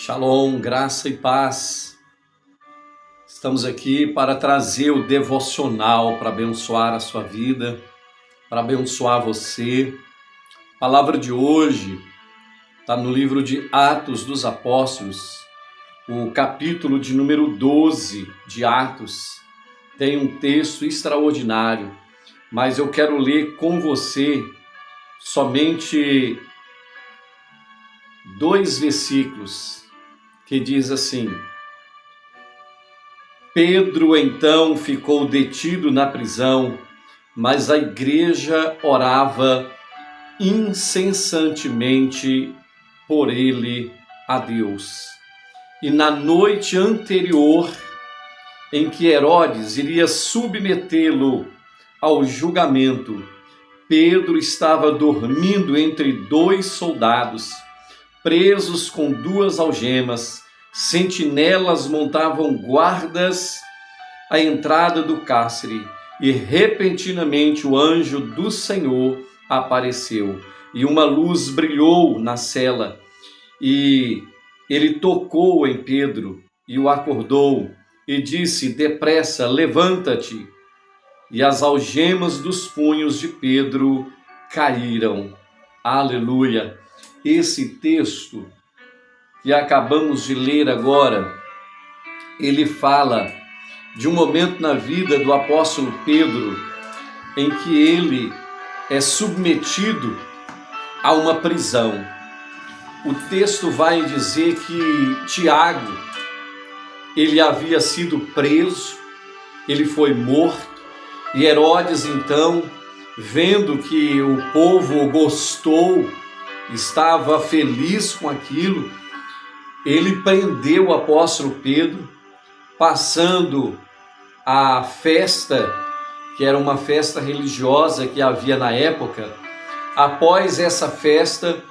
Shalom, graça e paz. Estamos aqui para trazer o devocional para abençoar a sua vida, para abençoar você. A palavra de hoje está no livro de Atos dos Apóstolos, o capítulo de número 12 de Atos. Tem um texto extraordinário, mas eu quero ler com você somente 2 versículos, que diz assim: Pedro então ficou detido na prisão, mas a igreja orava incessantemente por ele a Deus. E na noite anterior, em que Herodes iria submetê-lo ao julgamento, Pedro estava dormindo entre 2 soldados, presos com 2 algemas. Sentinelas montavam guardas à entrada do cárcere, e repentinamente o anjo do Senhor apareceu, e uma luz brilhou na cela, e ele tocou em Pedro e o acordou, e disse: depressa, levanta-te. E as algemas dos punhos de Pedro caíram. Aleluia! Esse texto que acabamos de ler agora, ele fala de um momento na vida do apóstolo Pedro, em que ele é submetido a uma prisão. O texto vai dizer que Tiago, ele havia sido preso, ele foi morto, e Herodes então, vendo que o povo gostou, estava feliz com aquilo, ele prendeu o apóstolo Pedro, passando a festa, que era uma festa religiosa que havia na época. Após essa festa,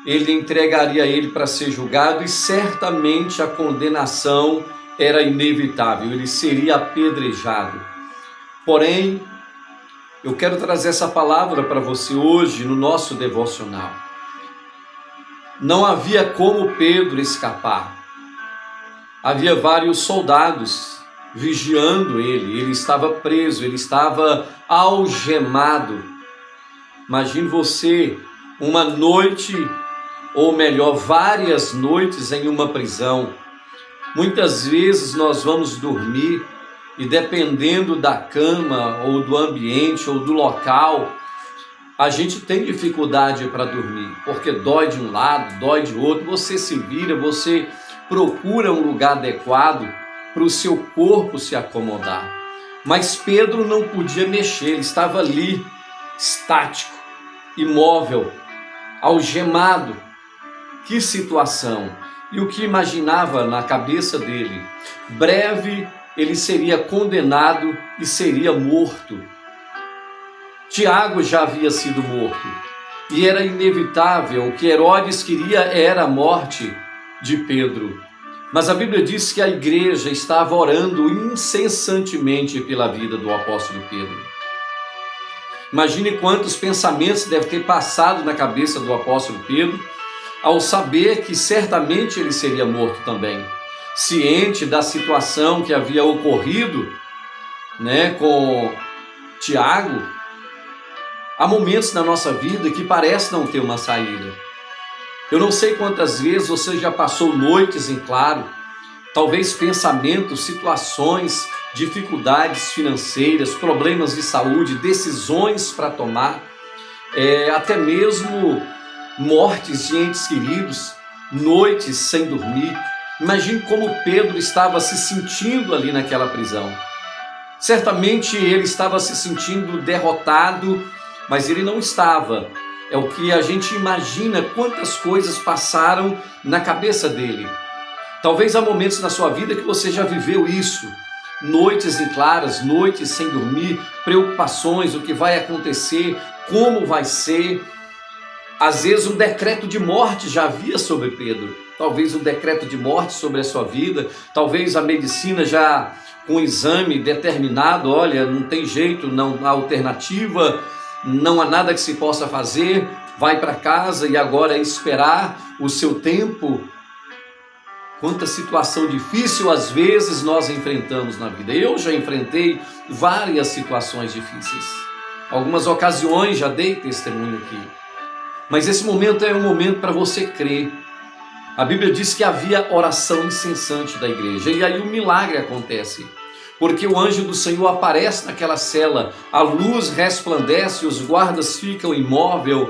ele entregaria ele para ser julgado, e certamente a condenação era inevitável, ele seria apedrejado. Porém, eu quero trazer essa palavra para você hoje no nosso devocional. Não havia como Pedro escapar. Havia vários soldados vigiando ele. Ele estava preso, ele estava algemado. Imagine você, uma noite, ou melhor, várias noites em uma prisão. Muitas vezes nós vamos dormir e, dependendo da cama, ou do ambiente, ou do local, a gente tem dificuldade para dormir, porque dói de um lado, dói de outro. Você se vira, você procura um lugar adequado para o seu corpo se acomodar. Mas Pedro não podia mexer, ele estava ali, estático, imóvel, algemado. Que situação! E o que imaginava na cabeça dele? Breve ele seria condenado e seria morto. Tiago já havia sido morto, e era inevitável. O que Herodes queria era a morte de Pedro. Mas a Bíblia diz que a igreja estava orando incessantemente pela vida do apóstolo Pedro. Imagine quantos pensamentos deve ter passado na cabeça do apóstolo Pedro, ao saber que certamente ele seria morto também. Ciente da situação que havia ocorrido, com Tiago. Há momentos na nossa vida que parece não ter uma saída. Eu não sei quantas vezes você já passou noites em claro, talvez pensamentos, situações, dificuldades financeiras, problemas de saúde, decisões para tomar, até mesmo mortes de entes queridos, noites sem dormir. Imagine como Pedro estava se sentindo ali naquela prisão. Certamente ele estava se sentindo derrotado, mas ele não estava. É o que a gente imagina, quantas coisas passaram na cabeça dele. Talvez há momentos na sua vida que você já viveu isso. Noites em claras, noites sem dormir, preocupações, o que vai acontecer, como vai ser. Às vezes um decreto de morte já havia sobre Pedro. Talvez um decreto de morte sobre a sua vida. Talvez a medicina já com um exame determinado, olha, não tem jeito, não há alternativa, não há nada que se possa fazer, vai para casa e agora é esperar o seu tempo. Quanta situação difícil às vezes nós enfrentamos na vida. Eu já enfrentei várias situações difíceis. Algumas ocasiões já dei testemunho aqui. Mas esse momento é um momento para você crer. A Bíblia diz que havia oração incessante da igreja. E aí o milagre acontece. Porque o anjo do Senhor aparece naquela cela. A luz resplandece, os guardas ficam imóveis.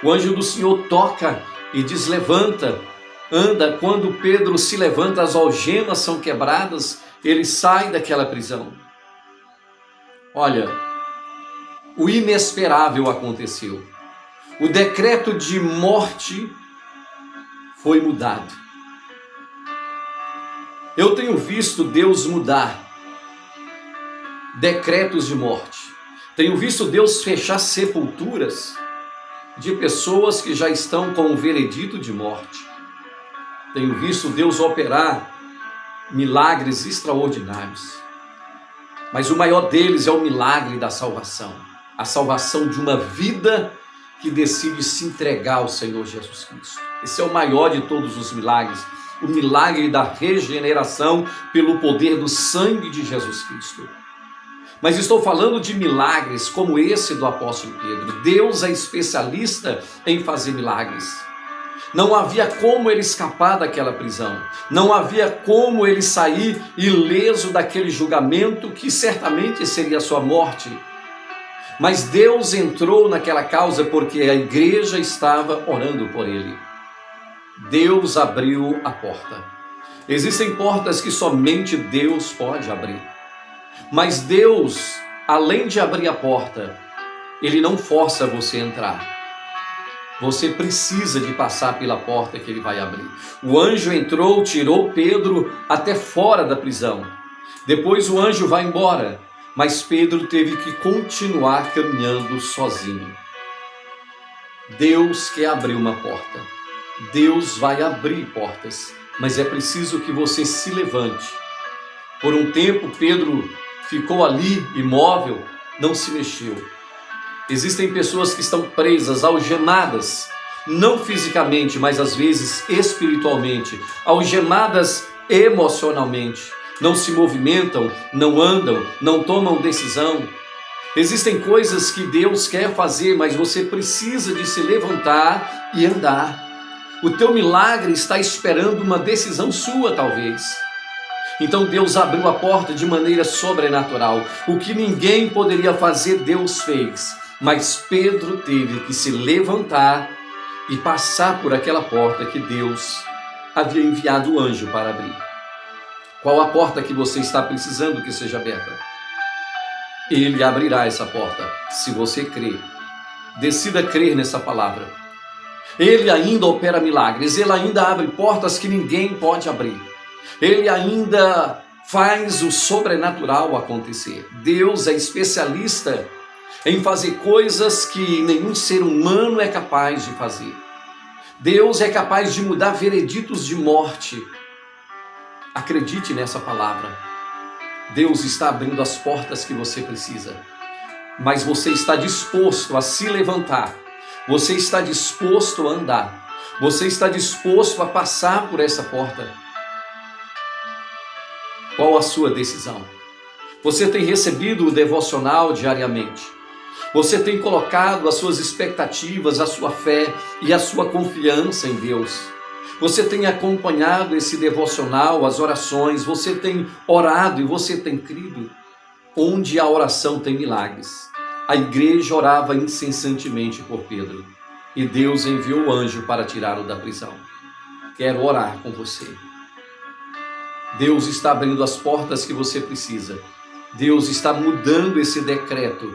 O anjo do Senhor toca e diz: levanta. Anda. Quando Pedro se levanta, as algemas são quebradas, ele sai daquela prisão. Olha, o inesperável aconteceu. O decreto de morte foi mudado. Eu tenho visto Deus mudar decretos de morte. Tenho visto Deus fechar sepulturas de pessoas que já estão com o veredito de morte. Tenho visto Deus operar milagres extraordinários. Mas o maior deles é o milagre da salvação. A salvação de uma vida que decide se entregar ao Senhor Jesus Cristo. Esse é o maior de todos os milagres. O milagre da regeneração pelo poder do sangue de Jesus Cristo. Mas estou falando de milagres como esse do apóstolo Pedro. Deus é especialista em fazer milagres. Não havia como ele escapar daquela prisão. Não havia como ele sair ileso daquele julgamento que certamente seria a sua morte. Mas Deus entrou naquela causa porque a igreja estava orando por ele. Deus abriu a porta. Existem portas que somente Deus pode abrir. Mas Deus, além de abrir a porta, Ele não força você a entrar. Você precisa de passar pela porta que Ele vai abrir. O anjo entrou, tirou Pedro até fora da prisão. Depois o anjo vai embora, mas Pedro teve que continuar caminhando sozinho. Deus quer abrir uma porta. Deus vai abrir portas, mas é preciso que você se levante. Por um tempo Pedro ficou ali imóvel, não se mexeu. Existem pessoas que estão presas, algemadas, não fisicamente, mas às vezes espiritualmente, algemadas emocionalmente, não se movimentam, não andam, não tomam decisão. Existem coisas que Deus quer fazer, mas você precisa de se levantar e andar. O teu milagre está esperando uma decisão sua, talvez. Então Deus abriu a porta de maneira sobrenatural. O que ninguém poderia fazer, Deus fez. Mas Pedro teve que se levantar e passar por aquela porta que Deus havia enviado o anjo para abrir. Qual a porta que você está precisando que seja aberta? Ele abrirá essa porta, se você crer. Decida crer nessa palavra. Ele ainda opera milagres, ele ainda abre portas que ninguém pode abrir. Ele ainda faz o sobrenatural acontecer. Deus é especialista em fazer coisas que nenhum ser humano é capaz de fazer. Deus é capaz de mudar vereditos de morte. Acredite nessa palavra. Deus está abrindo as portas que você precisa. Mas você está disposto a se levantar. Você está disposto a andar. Você está disposto a passar por essa porta. Qual a sua decisão? Você tem recebido o devocional diariamente? Você tem colocado as suas expectativas, a sua fé e a sua confiança em Deus? Você tem acompanhado esse devocional, as orações, você tem orado e você tem crido? Onde a oração tem milagres. A igreja orava incessantemente por Pedro e Deus enviou o anjo para tirá-lo da prisão. Quero orar com você. Deus está abrindo as portas que você precisa. Deus está mudando esse decreto.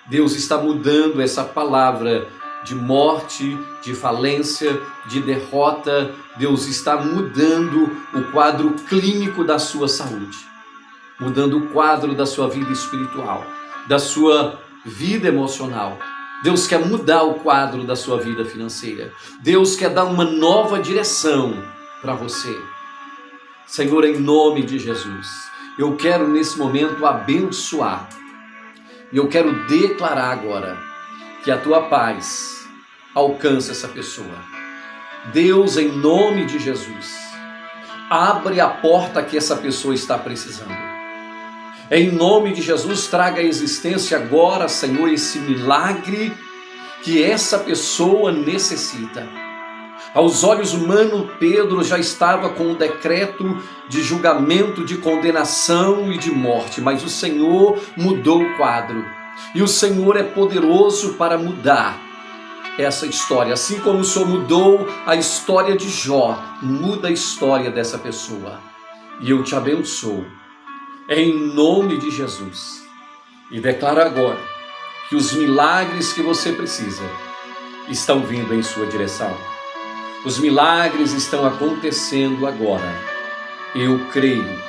Deus está mudando essa palavra de morte, de falência, de derrota. Deus está mudando o quadro clínico da sua saúde, mudando o quadro da sua vida espiritual, da sua vida emocional. Deus quer mudar o quadro da sua vida financeira. Deus quer dar uma nova direção para você. Senhor, em nome de Jesus, eu quero nesse momento abençoar. E eu quero declarar agora que a tua paz alcança essa pessoa. Deus, em nome de Jesus, abre a porta que essa pessoa está precisando. Em nome de Jesus, traga à existência agora, Senhor, esse milagre que essa pessoa necessita. Aos olhos humanos, Pedro já estava com um decreto de julgamento, de condenação e de morte, mas o Senhor mudou o quadro. E o Senhor é poderoso para mudar essa história. Assim como o Senhor mudou a história de Jó, muda a história dessa pessoa. E eu te abençoo, em nome de Jesus. E declaro agora que os milagres que você precisa estão vindo em sua direção. Os milagres estão acontecendo agora. Eu creio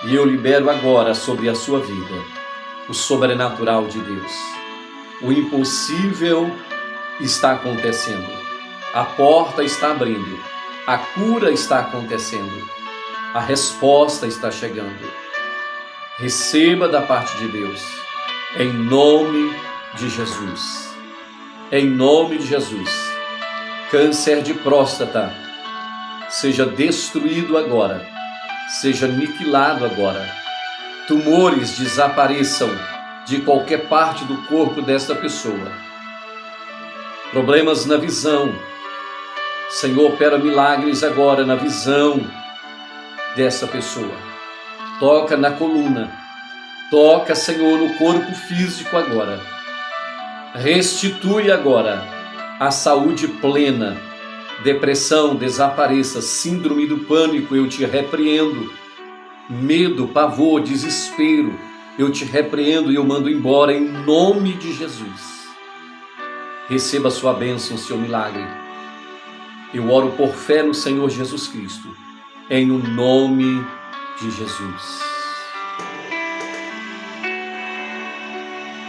e eu libero agora sobre a sua vida o sobrenatural de Deus. O impossível está acontecendo. A porta está abrindo. A cura está acontecendo. A resposta está chegando. Receba da parte de Deus, em nome de Jesus. Em nome de Jesus. Câncer de próstata, seja destruído agora, seja aniquilado agora. Tumores desapareçam de qualquer parte do corpo desta pessoa. Problemas na visão, Senhor, opera milagres agora na visão dessa pessoa. Toca na coluna, toca, Senhor, no corpo físico agora. Restitui agora a saúde plena. Depressão desapareça, síndrome do pânico, eu te repreendo. Medo, pavor, desespero, eu te repreendo e eu mando embora em nome de Jesus. Receba a sua bênção, seu milagre. Eu oro por fé no Senhor Jesus Cristo, em o nome de Jesus.